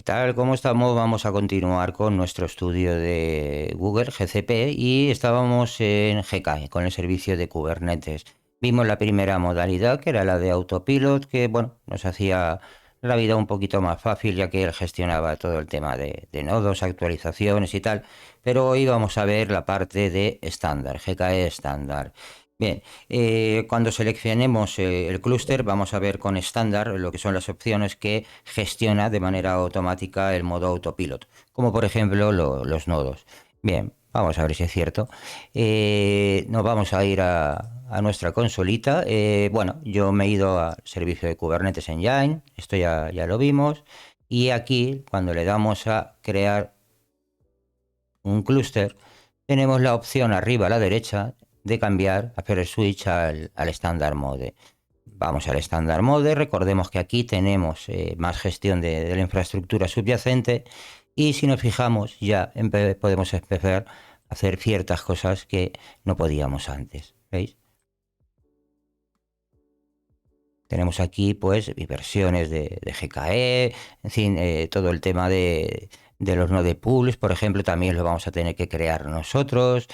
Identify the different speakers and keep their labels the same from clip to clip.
Speaker 1: ¿Qué tal? ¿Cómo estamos? Vamos a continuar con nuestro estudio de Google GCP y estábamos en GKE con el servicio de Kubernetes. Vimos la primera modalidad, que era la de Autopilot, que bueno, nos hacía la vida un poquito más fácil, ya que él gestionaba todo el tema de nodos, actualizaciones y tal. Pero hoy vamos a ver la parte de estándar, GKE estándar. Bien, cuando seleccionemos el clúster, vamos a ver con estándar lo que son las opciones que gestiona de manera automática el modo autopilot, como por ejemplo los nodos. Bien, vamos a ver si es cierto. Nos vamos a ir a nuestra consolita. Bueno, yo me he ido al servicio de Kubernetes Engine, esto ya lo vimos. Y aquí, cuando le damos a crear un clúster, tenemos la opción arriba a la derecha de cambiar, hacer el switch al Standard Mode. Vamos al Standard Mode, recordemos que aquí tenemos más gestión de la infraestructura subyacente y si nos fijamos ya podemos empezar a hacer ciertas cosas que no podíamos antes, ¿veis? Tenemos aquí pues versiones de GKE, en fin, todo el tema de los node pools, por ejemplo, también lo vamos a tener que crear nosotros.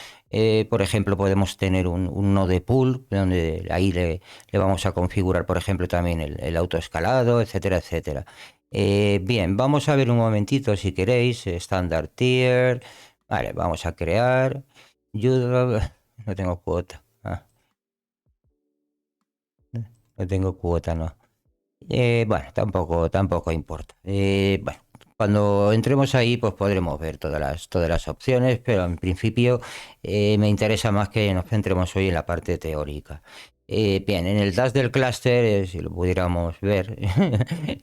Speaker 1: Por ejemplo, podemos tener un node pool donde ahí le vamos a configurar, por ejemplo, también el autoescalado, etcétera, etcétera. Bien, vamos a ver un momentito si queréis, standard tier. Vale, vamos a crear. Yo no tengo cuota. No tengo cuota, no. Bueno, tampoco importa. Bueno, cuando entremos ahí, pues podremos ver todas las opciones, pero en principio me interesa más que nos centremos hoy en la parte teórica. Bien, en el dash del clúster, si lo pudiéramos ver,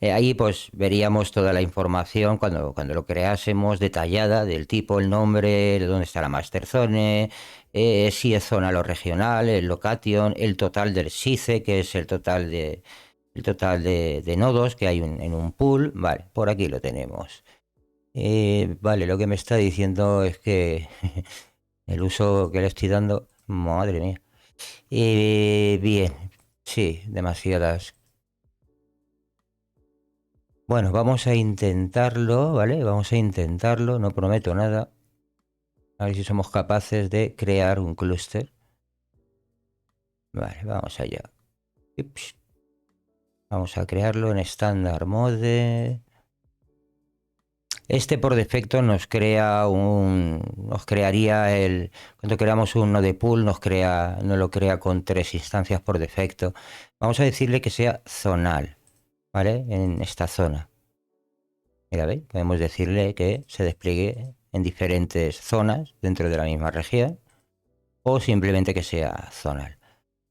Speaker 1: ahí pues veríamos toda la información cuando lo creásemos detallada del tipo, el nombre, de dónde está la master zone, si es zona o regional, el location, el total del SICE, que es el total de nodos que hay en un pool. Vale, por aquí lo tenemos. Vale, lo que me está diciendo es que el uso que le estoy dando, madre mía. Bien, sí, demasiadas. Bueno, vamos a intentarlo, ¿vale? Vamos a intentarlo, no prometo nada. A ver si somos capaces de crear un clúster. Vale, vamos allá. Ups. Vamos a crearlo en Standard Mode. Este por defecto nos crearía cuando creamos un node pool, nos lo crea con 3 instancias por defecto. Vamos a decirle que sea zonal, ¿vale? En esta zona. Mira, ¿veis? Podemos decirle que se despliegue en diferentes zonas dentro de la misma región o simplemente que sea zonal.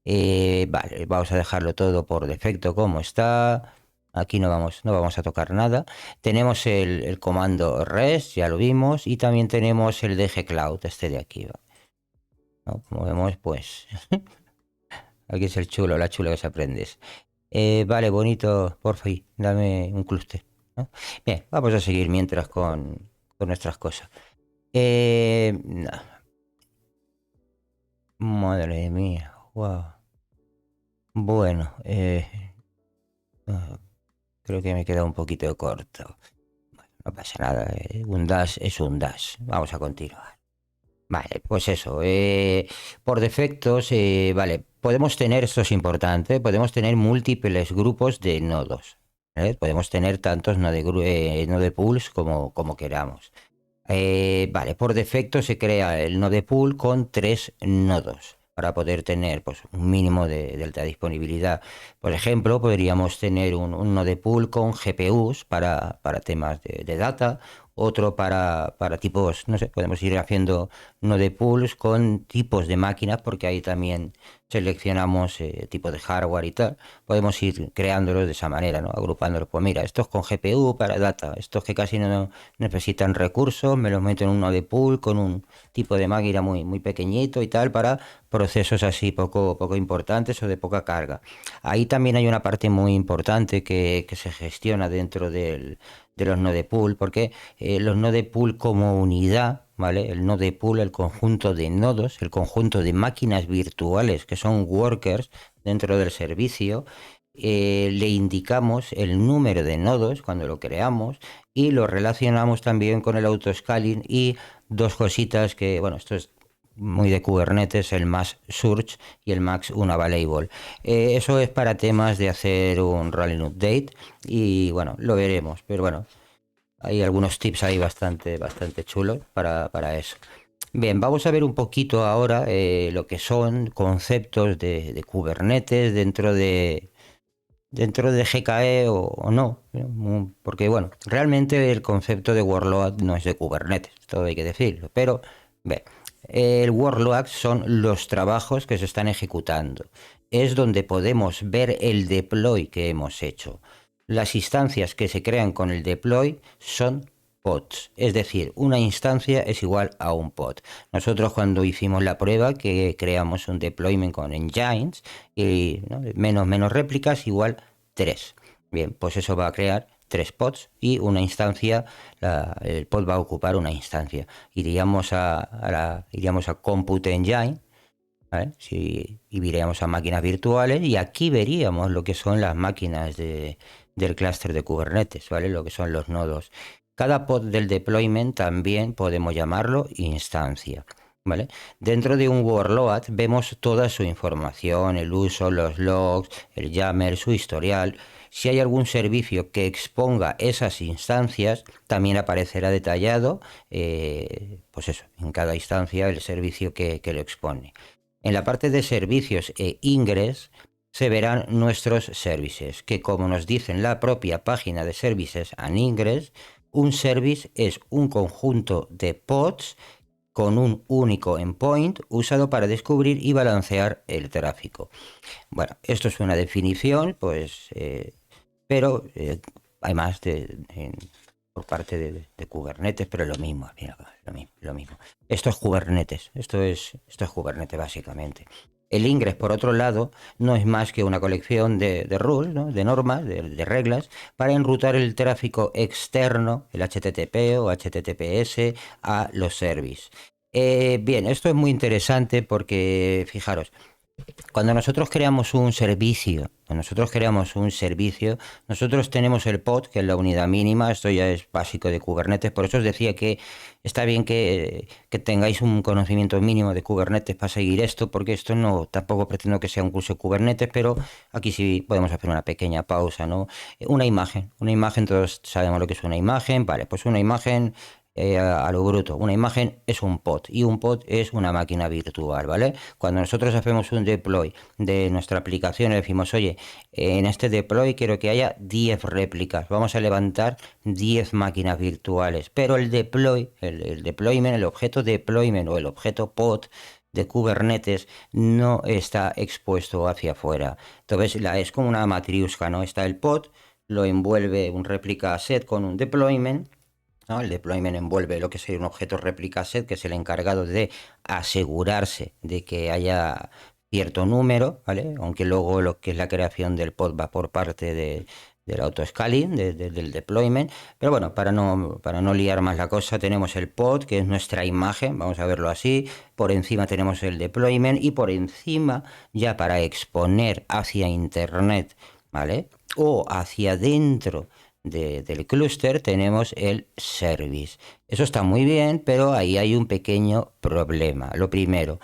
Speaker 1: Vale, vamos a dejarlo todo por defecto como está. Aquí no vamos a tocar nada. Tenemos el comando res, ya lo vimos, y también tenemos el DG Cloud, este de aquí, ¿no? Como vemos, pues aquí es el chulo, la chula que se aprendes. Vale, bonito, por fin, dame un clúster, ¿no? Bien, vamos a seguir mientras con nuestras cosas. No, madre mía, wow. Bueno, ah, creo que me queda un poquito corto. Bueno, no pasa nada, un dash es un dash. Vamos a continuar. Vale, pues eso. Por defectos, vale, podemos tener, esto es importante, podemos tener múltiples grupos de nodos. ¿Vale? Podemos tener tantos node pools como queramos. Vale, por defecto se crea el node pool con 3 nodos para poder tener pues, un mínimo de alta disponibilidad. Por ejemplo, podríamos tener un node pool con GPUs para temas de data, otro para tipos, no sé, podemos ir haciendo node pools con tipos de máquinas porque ahí también seleccionamos tipo de hardware y tal. Podemos ir creándolos de esa manera, ¿no? Agrupándolos. Pues mira, estos con GPU para data, estos que casi no necesitan recursos, me los meto en uno de pool con un tipo de máquina muy pequeñito y tal para procesos así poco importantes o de poca carga. Ahí también hay una parte muy importante que se gestiona dentro de los node pool, porque los node pool como unidad, ¿vale? El node pool, el conjunto de nodos, el conjunto de máquinas virtuales que son workers dentro del servicio, le indicamos el número de nodos cuando lo creamos y lo relacionamos también con el autoscaling y dos cositas que, bueno, esto es muy de Kubernetes, el max search y el max unavailable. Eso es para temas de hacer un rolling update y bueno, lo veremos, pero bueno, hay algunos tips ahí bastante chulos para eso. Bien, vamos a ver un poquito ahora lo que son conceptos de Kubernetes dentro de GKE o no, ¿no? Porque bueno, realmente el concepto de workload no es de Kubernetes, todo hay que decirlo, pero ve, el workload son los trabajos que se están ejecutando, es donde podemos ver el deploy que hemos hecho. Las instancias que se crean con el deploy son pods, es decir, una instancia es igual a un pod. Nosotros cuando hicimos la prueba que creamos un deployment con engines y ¿no? menos réplicas igual 3. Bien, pues eso va a crear 3 pods y una instancia, el pod va a ocupar una instancia. Iríamos a Compute Engine, ¿vale? Y iríamos a máquinas virtuales y aquí veríamos lo que son las máquinas del clúster de Kubernetes, ¿vale? Lo que son los nodos. Cada pod del deployment también podemos llamarlo instancia, ¿vale? Dentro de un workload vemos toda su información, el uso, los logs, el YAML, su historial. Si hay algún servicio que exponga esas instancias, también aparecerá detallado, pues eso, en cada instancia el servicio que lo expone. En la parte de servicios e ingress se verán nuestros services, que como nos dice en la propia página de Services and Ingress, un service es un conjunto de pods con un único endpoint usado para descubrir y balancear el tráfico. Bueno, esto es una definición, pues, pero hay más por parte de Kubernetes, pero lo mismo, mira, lo mismo. Esto es Kubernetes, esto es Kubernetes básicamente. El Ingress, por otro lado, no es más que una colección de rules, ¿no? De normas, de reglas, para enrutar el tráfico externo, el HTTP o HTTPS, a los services. Bien, esto es muy interesante porque, fijaros, cuando nosotros creamos un servicio, nosotros tenemos el pod, que es la unidad mínima, esto ya es básico de Kubernetes, por eso os decía que está bien que tengáis un conocimiento mínimo de Kubernetes para seguir esto, porque esto no, tampoco pretendo que sea un curso de Kubernetes, pero aquí sí podemos hacer una pequeña pausa, ¿no? Una imagen, todos sabemos lo que es una imagen, vale, pues una imagen a lo bruto. Una imagen es un pod y un pod es una máquina virtual, ¿vale? Cuando nosotros hacemos un deploy de nuestra aplicación y decimos, oye, en este deploy quiero que haya 10 réplicas, vamos a levantar 10 máquinas virtuales, pero el deploy, el deployment, el objeto deployment o el objeto pod de Kubernetes no está expuesto hacia afuera. Entonces es como una matriusca, ¿no? Está el pod, lo envuelve un réplica set con un deployment, ¿no? El deployment envuelve lo que sería un objeto réplica set, que es el encargado de asegurarse de que haya cierto número, ¿vale? Aunque luego lo que es la creación del pod va por parte del autoscaling, del deployment. Pero bueno, para no liar más la cosa, tenemos el pod, que es nuestra imagen, vamos a verlo así. Por encima tenemos el deployment y por encima, ya para exponer hacia internet, ¿vale? O hacia dentro del clúster tenemos el service. Eso está muy bien, pero ahí hay un pequeño problema. Lo primero,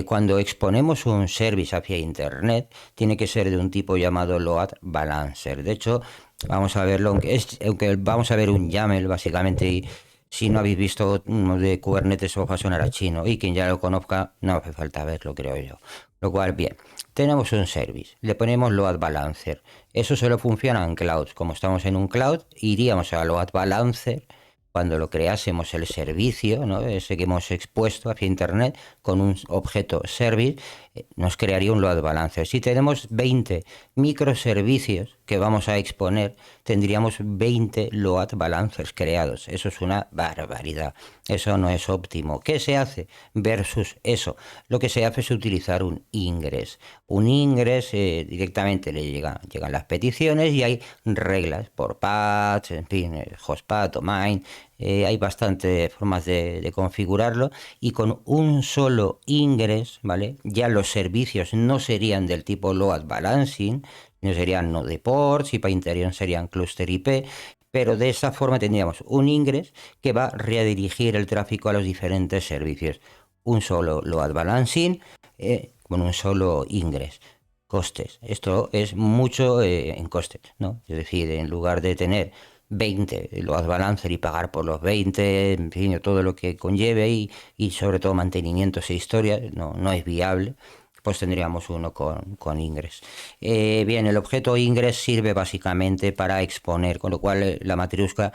Speaker 1: cuando exponemos un service hacia internet, tiene que ser de un tipo llamado load balancer. De hecho, vamos a verlo, aunque vamos a ver un YAML básicamente. Y si no habéis visto uno de Kubernetes, os va a sonar a chino, y quien ya lo conozca no hace falta verlo, creo yo. Lo cual, bien, tenemos un service, le ponemos load balancer. Eso solo funciona en clouds. Como estamos en un cloud, iríamos a load balancer cuando lo creásemos el servicio, ¿no? Ese que hemos expuesto hacia internet con un objeto service, nos crearía un load balancer. Si tenemos 20 microservicios que vamos a exponer, tendríamos 20 load balancers creados. Eso es una barbaridad. Eso no es óptimo. ¿Qué se hace versus eso? Lo que se hace es utilizar un ingress. Un ingress directamente llegan las peticiones y hay reglas por patch, en fin, hostpath, domain. Hay bastantes formas de configurarlo y con un solo ingress, ¿vale? Ya los servicios no serían del tipo load balancing, no serían node ports y para interior serían cluster IP, pero de esa forma tendríamos un ingress que va a redirigir el tráfico a los diferentes servicios. Un solo load balancing con un solo ingress. Costes. Esto es mucho en costes, ¿no? Es decir, en lugar de tener 20 load balancer y pagar por los 20, en fin, todo lo que conlleve y sobre todo mantenimientos e historia, no es viable, pues tendríamos uno con ingress. Bien, el objeto ingress sirve básicamente para exponer, con lo cual la matriusca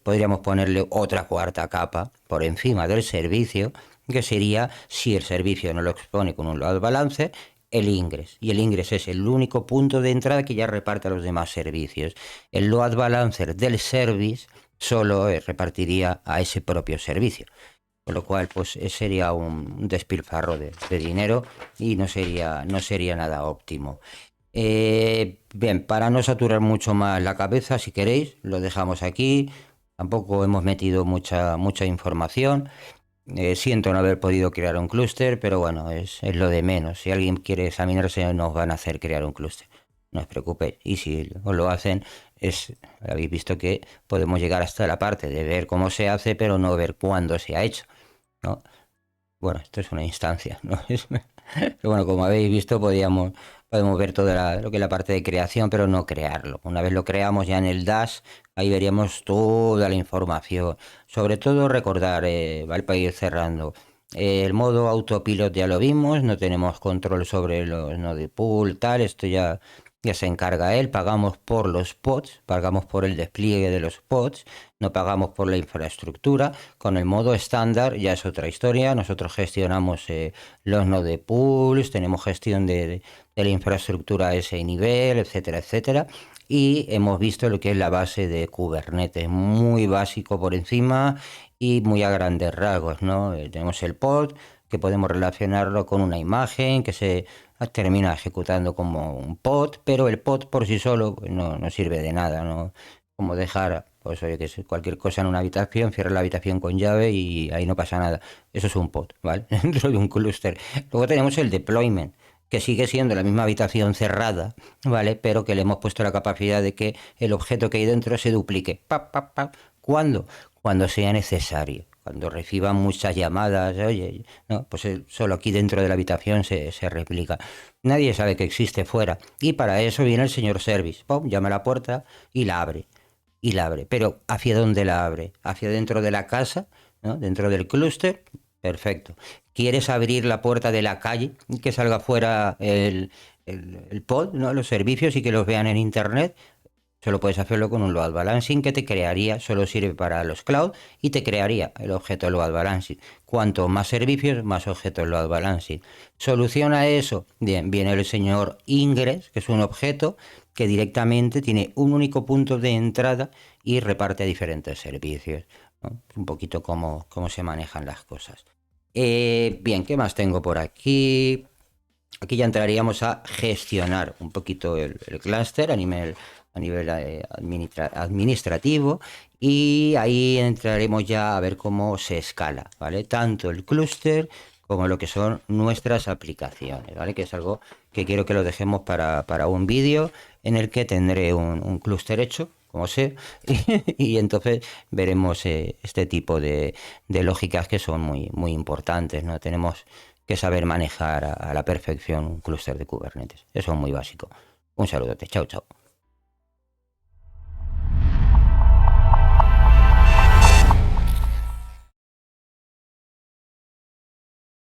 Speaker 1: podríamos ponerle otra cuarta capa por encima del servicio, que sería, si el servicio no lo expone con un load balancer, el ingress. Y el ingress es el único punto de entrada que ya reparte a los demás servicios. El load balancer del service solo repartiría a ese propio servicio. Con lo cual, pues sería un despilfarro de dinero y no sería nada óptimo. Bien, para no saturar mucho más la cabeza, si queréis, lo dejamos aquí. Tampoco hemos metido mucha información. Siento no haber podido crear un clúster, pero bueno, es lo de menos. Si alguien quiere examinarse, nos van a hacer crear un clúster. No os preocupéis. Y si os lo hacen, habéis visto que podemos llegar hasta la parte de ver cómo se hace, pero no ver cuándo se ha hecho, ¿no? Bueno, esto es una instancia, ¿no? Pero bueno, como habéis visto, podemos ver toda lo que es la parte de creación, pero no crearlo. Una vez lo creamos ya en el Dash, ahí veríamos toda la información. Sobre todo recordar, ¿vale? Para ir cerrando. El modo autopilot ya lo vimos, no tenemos control sobre los node pool, tal, esto ya se encarga él, pagamos por los pods, pagamos por el despliegue de los pods, no pagamos por la infraestructura. Con el modo estándar ya es otra historia, nosotros gestionamos los node pools, tenemos gestión de la infraestructura a ese nivel, etcétera, etcétera. Y hemos visto lo que es la base de Kubernetes, muy básico por encima y muy a grandes rasgos, ¿no? Tenemos el pod, que podemos relacionarlo con una imagen que se termina ejecutando como un pod, pero el pod por sí solo pues, no sirve de nada, ¿no? Como dejar, pues oye, que cualquier cosa en una habitación, cierra la habitación con llave y ahí no pasa nada. Eso es un pod, ¿vale? Dentro de un clúster. Luego tenemos el deployment, que sigue siendo la misma habitación cerrada, ¿vale? Pero que le hemos puesto la capacidad de que el objeto que hay dentro se duplique. ¡Pap, pap, pap! ¿Cuándo? Cuando sea necesario. Cuando reciba muchas llamadas, oye, no, pues solo aquí dentro de la habitación se replica. Nadie sabe que existe fuera. Y para eso viene el señor Service. ¡Pum! Llama a la puerta y la abre. Y la abre. Pero ¿hacia dónde la abre? ¿Hacia dentro de la casa? ¿No? Dentro del clúster. Perfecto. ¿Quieres abrir la puerta de la calle y que salga fuera el pod, ¿no? Los servicios y que los vean en internet? Solo puedes hacerlo con un load balancing que te crearía, solo sirve para los cloud y te crearía el objeto load balancing. Cuanto más servicios, más objetos load balancing. ¿Soluciona eso? Bien, viene el señor ingress, que es un objeto que directamente tiene un único punto de entrada y reparte a diferentes servicios, ¿no? Un poquito cómo se manejan las cosas. Bien, ¿qué más tengo por aquí? Aquí ya entraríamos a gestionar un poquito el clúster a nivel administrativo y ahí entraremos ya a ver cómo se escala, ¿vale? Tanto el clúster como lo que son nuestras aplicaciones, ¿vale? Que es algo que quiero que lo dejemos para un vídeo en el que tendré un clúster hecho, como sé, y entonces veremos este tipo de lógicas que son muy importantes, ¿no? Tenemos que saber manejar a la perfección un clúster de Kubernetes. Eso es muy básico. Un saludote. Chao, chao.